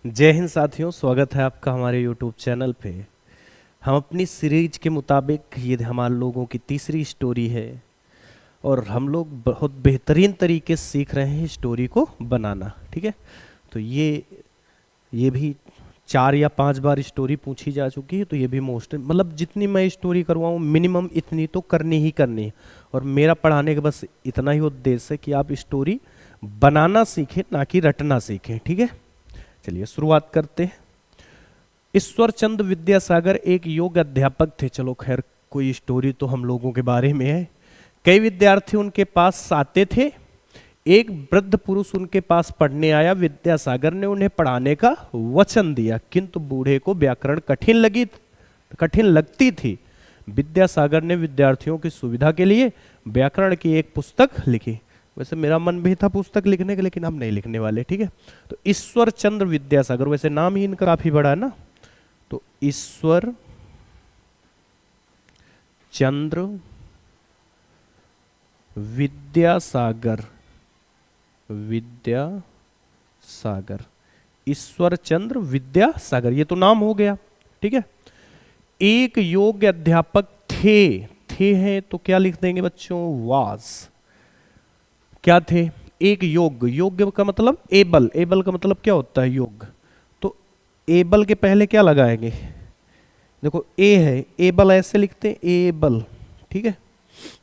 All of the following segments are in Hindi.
जय हिंद साथियों, स्वागत है आपका हमारे YouTube चैनल पे। हम अपनी सीरीज के मुताबिक ये हमारे लोगों की तीसरी स्टोरी है और हम लोग बहुत बेहतरीन तरीके से सीख रहे हैं स्टोरी को बनाना। ठीक है, तो ये भी 4 या 5 बार स्टोरी पूछी जा चुकी है, तो ये भी मोस्ट मतलब जितनी मैं स्टोरी करवाऊँ मिनिमम इतनी तो करनी ही करनी है। और मेरा पढ़ाने का बस इतना ही उद्देश्य है कि आप स्टोरी बनाना सीखें, ना कि रटना सीखें। ठीक है, चलिए शुरुआत करते हैं। ईश्वर चंद्र विद्यासागर एक योग अध्यापक थे। चलो खैर, कोई स्टोरी तो हम लोगों के बारे में है। कई विद्यार्थी उनके पास आते थे। एक वृद्ध पुरुष उनके पास पढ़ने आया। विद्यासागर ने उन्हें पढ़ाने का वचन दिया, किंतु बूढ़े को व्याकरण कठिन लगती थी। विद्यासागर ने विद्यार्थियों की सुविधा के लिए व्याकरण की एक पुस्तक लिखी। वैसे मेरा मन भी था पुस्तक लिखने का, लेकिन हम नहीं लिखने वाले। ठीक है, तो ईश्वर चंद्र विद्यासागर, वैसे नाम ही इनका काफी बड़ा है ना, तो ईश्वर चंद्र विद्यासागर, ईश्वर चंद्र विद्यासागर, ये तो नाम हो गया। ठीक है, एक योग अध्यापक थे हैं तो क्या लिख देंगे बच्चों? वाज। क्या थे? एक योग का मतलब एबल का मतलब क्या होता है? योग। तो एबल के पहले क्या लगाएंगे? देखो ए है, एबल ऐसे लिखते हैं, एबल। ठीक है,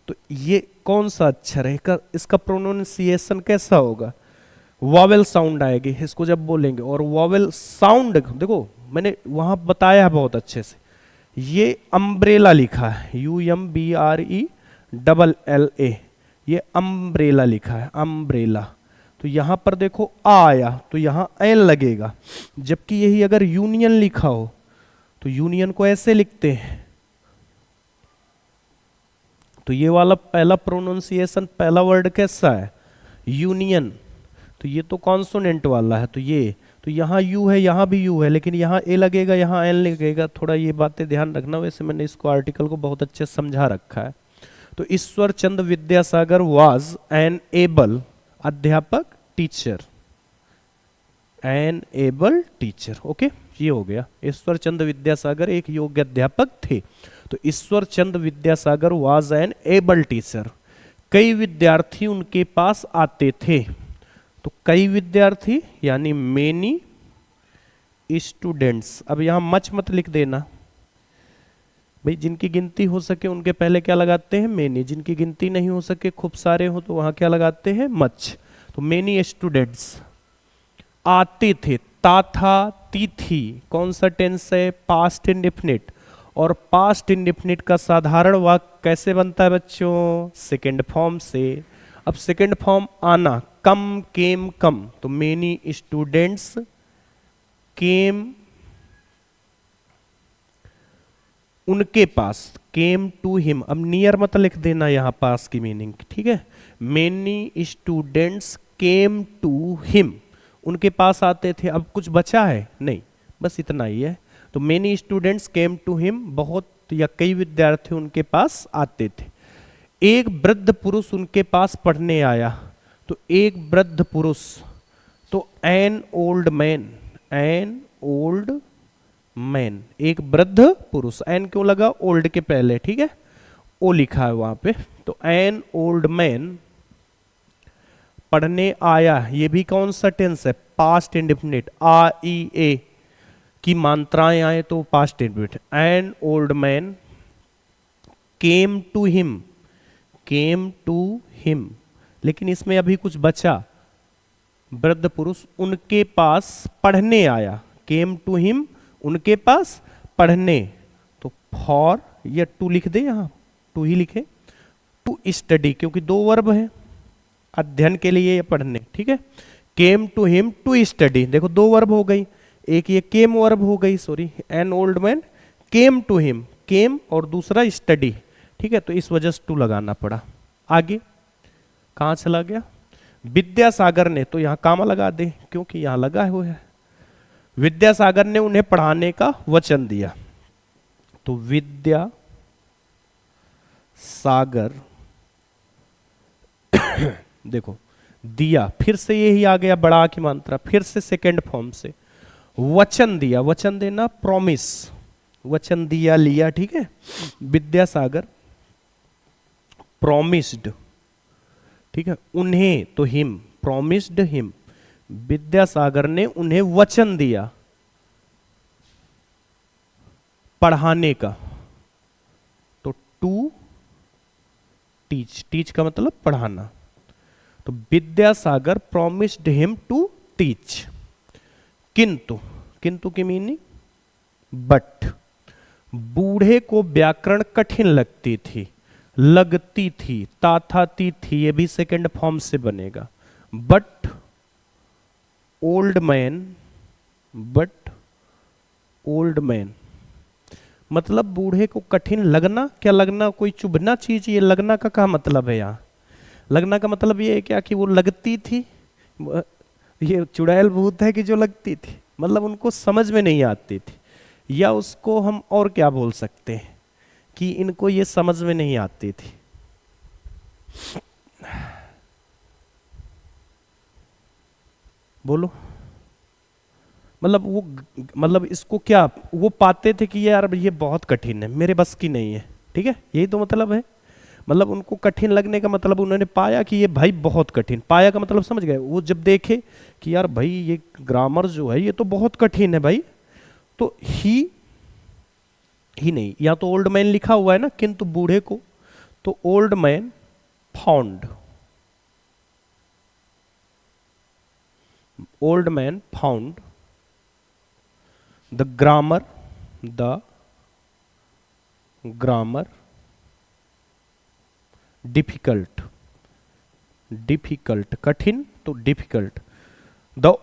तो ये कौन सा अक्षर है? इसका प्रोनाउंसिएशन कैसा होगा? वॉवेल साउंड आएगी इसको जब बोलेंगे। और वॉवेल साउंड देखो मैंने वहां बताया है बहुत अच्छे से। ये अम्ब्रेला लिखा है, UMBRELLA, ये अम्ब्रेला लिखा है, अम्ब्रेला। तो यहां पर देखो आ आया, तो यहां एल लगेगा। जबकि यही अगर यूनियन लिखा हो तो यूनियन को ऐसे लिखते हैं। तो ये वाला पहला प्रोनाउंसिएशन, पहला वर्ड कैसा है? यूनियन। तो ये तो कॉन्सोनेंट वाला है, तो यहाँ यू है, यहाँ भी यू है, लेकिन यहाँ ए लगेगा, यहाँ एल लगेगा। थोड़ा ये बातें ध्यान रखना। वैसे मैंने इसको आर्टिकल को बहुत अच्छे से समझा रखा है। तो Ishwar Chandra Vidyasagar was an able अध्यापक, teacher, an able teacher. Okay, ये हो गया। ईश्वर चंद्र विद्यासागर एक योग्य अध्यापक थे। तो Ishwar Chandra Vidyasagar was an able teacher. कई विद्यार्थी उनके पास आते थे। तो कई विद्यार्थी यानी मेनी स्टूडेंट्स। अब यहां मच मत लिख देना भाई, जिनकी गिनती हो सके उनके पहले क्या लगाते हैं? मेनी। जिनकी गिनती नहीं हो सके, खूब सारे हो, तो वहां क्या लगाते हैं? मच। तो मेनी स्टूडेंट्स आते थे। ता था, ती थी, कौन सा टेंस है? Past indefinite. और पास्ट इंडेफिनिट का साधारण वाक्य कैसे बनता है बच्चों? सेकेंड फॉर्म से। अब सेकेंड फॉर्म आना, कम, केम, कम। तो मेनी स्टूडेंट्स केम उनके पास, केम टू हिम। अब नियर मत लिख देना यहां पास की मीनिंग। ठीक है, many students came to him, उनके पास आते थे। अब कुछ बचा है? नहीं, बस इतना ही है। तो many students came to him, बहुत या कई विद्यार्थी उनके पास आते थे। एक वृद्ध पुरुष उनके पास पढ़ने आया। तो एक वृद्ध पुरुष, तो N old man, N old man, एक वृद्ध पुरुष। एन क्यों लगा? ओल्ड के पहले। ठीक है, ओ लिखा है वहां पे। तो एन ओल्ड मैन पढ़ने आया। ये भी कौन सा टेंस है? Past indefinite. आ ई ए की मात्राएं आए तो past indefinite. An old man came to him, came to him, लेकिन इसमें अभी कुछ बचा। वृद्ध पुरुष उनके पास पढ़ने आया। केम टू हिम, उनके पास पढ़ने। तो फॉर या टू लिख दे, यहां टू ही लिखे। टू स्टडी, क्योंकि दो वर्ब है, अध्ययन के लिए या पढ़ने। ठीक है, came to him to study. देखो दो वर्ब हो गई, एक ये केम वर्ब हो गई, sorry. An old man came to him, came, और दूसरा स्टडी। ठीक है, तो इस वजह से टू लगाना पड़ा। आगे कहां चला गया? विद्यासागर ने, तो यहां कामा लगा दे क्योंकि यहां लगा हुआ है। विद्यासागर ने उन्हें पढ़ाने का वचन दिया। तो विद्या सागर देखो दिया, फिर से यही आ गया बड़ा की मात्रा, फिर से सेकेंड फॉर्म से। वचन दिया, वचन देना प्रॉमिस, वचन दिया लिया, ठीक है। विद्यासागर प्रॉमिस्ड, ठीक है, उन्हें तो हिम, प्रॉमिस्ड हिम, विद्यासागर ने उन्हें वचन दिया पढ़ाने का, तो टू टीच, टीच का मतलब पढ़ाना, तो Vidyasagar promised him to teach. किंतु, किंतु की मीनिंग बट, बूढ़े को व्याकरण कठिन लगती थी, लगती थी, ताथाती थी, ये भी सेकंड फॉर्म से बनेगा। But old man, but old man मतलब बूढ़े को कठिन लगना, क्या लगना, कोई चुभना चीज, ये लगना का क्या मतलब है यहाँ? लगना का मतलब ये है क्या कि वो लगती थी, ये चुड़ैल भूत है कि जो लगती थी, मतलब उनको समझ में नहीं आती थी, या उसको हम और क्या बोल सकते हैं कि इनको ये समझ में नहीं आती थी। बोलो, मतलब वो, मतलब इसको क्या वो पाते थे कि यार ये बहुत कठिन है, मेरे बस की नहीं है, ठीक है, यही तो मतलब है। मतलब उनको कठिन लगने का मतलब उन्होंने पाया कि ये भाई बहुत कठिन, पाया का मतलब समझ गए, वो जब देखे कि यार भाई ये ग्रामर जो है ये तो बहुत कठिन है भाई, तो ही नहीं, या तो ओल्ड मैन लिखा हुआ है ना, किंतु बूढ़े को, तो old man found, old man found the grammar, the grammar difficult, difficult कठिन तो difficult, the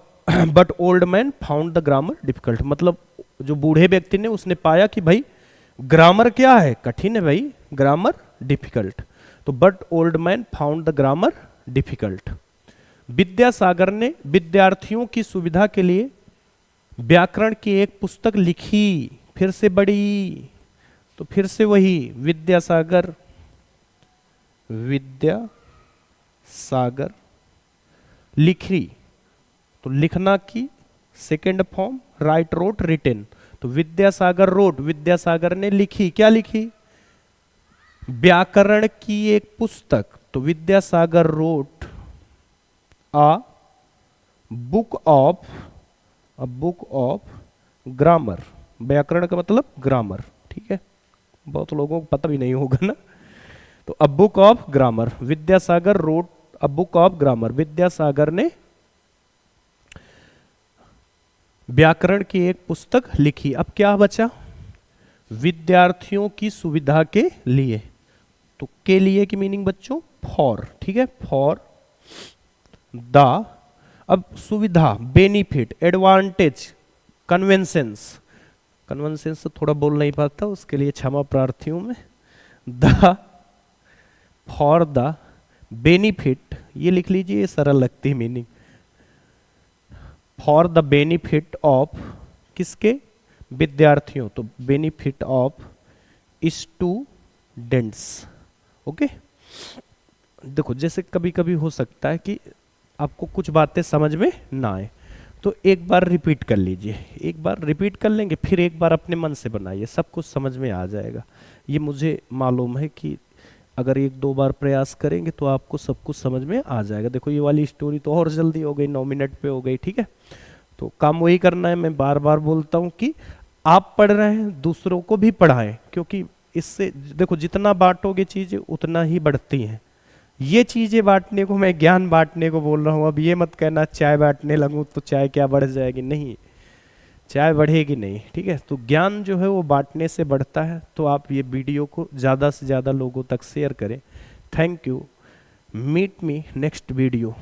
but old man found the grammar difficult, मतलब जो बूढ़े व्यक्ति ने उसने पाया कि भाई ग्रामर क्या है, कठिन है भाई, ग्रामर डिफिकल्ट, तो but old man found the grammar difficult. Vidyasagar ने विद्यार्थियों की सुविधा के लिए व्याकरण की एक पुस्तक लिखी, फिर से बड़ी, तो फिर से वही विद्यासागर, विद्यासागर लिखी, तो लिखना की second form, write wrote written, तो विद्यासागर रोट, विद्यासागर ने लिखी, क्या लिखी, व्याकरण की एक पुस्तक, तो Vidyasagar wrote a book of, a book of grammar, व्याकरण का मतलब ग्रामर, ठीक है, बहुत लोगों को पता भी नहीं होगा ना, तो a book of grammar, Vidyasagar wrote a book of grammar, Vidyasagar ने व्याकरण की एक पुस्तक लिखी। अब क्या बचा, विद्यार्थियों की सुविधा के लिए, तो के लिए की मीनिंग बच्चों फॉर, ठीक है, फॉर द, अब सुविधा, बेनिफिट, एडवांटेज, कन्वेंसेंस, कन्वेंसेंस तो थोड़ा बोल नहीं पाता, उसके लिए क्षमा प्रार्थी हूं मैं, द फॉर द बेनिफिट, ये लिख लीजिए, ये सरल लगती है meaning, for the benefit of, किसके, विद्यार्थियों, तो बेनिफिट ऑफ स्टूडेंट्स, ओके। देखो जैसे कभी कभी हो सकता है कि आपको कुछ बातें समझ में ना आए, तो एक बार रिपीट कर लीजिए, एक बार रिपीट कर लेंगे, फिर एक बार अपने मन से बनाइए, सब कुछ समझ में आ जाएगा। ये मुझे मालूम है कि अगर एक दो बार प्रयास करेंगे तो आपको सब कुछ समझ में आ जाएगा। देखो ये वाली स्टोरी तो और जल्दी हो गई, 9 मिनट पे हो गई, ठीक है। तो काम वही करना है, मैं बार बार बोलता हूँ कि आप पढ़ रहे हैं दूसरों को भी पढ़ाएं, क्योंकि इससे देखो जितना बांटोगे चीजें उतना ही बढ़ती हैं। ये चीजें बांटने को, मैं ज्ञान बांटने को बोल रहा हूँ, अब ये मत कहना चाय बांटने लगूँ तो चाय क्या बढ़ जाएगी, नहीं, चाय बढ़ेगी नहीं, ठीक है। तो ज्ञान जो है वो बांटने से बढ़ता है, तो आप ये वीडियो को ज़्यादा से ज़्यादा लोगों तक शेयर करें। Thank you, meet me next video.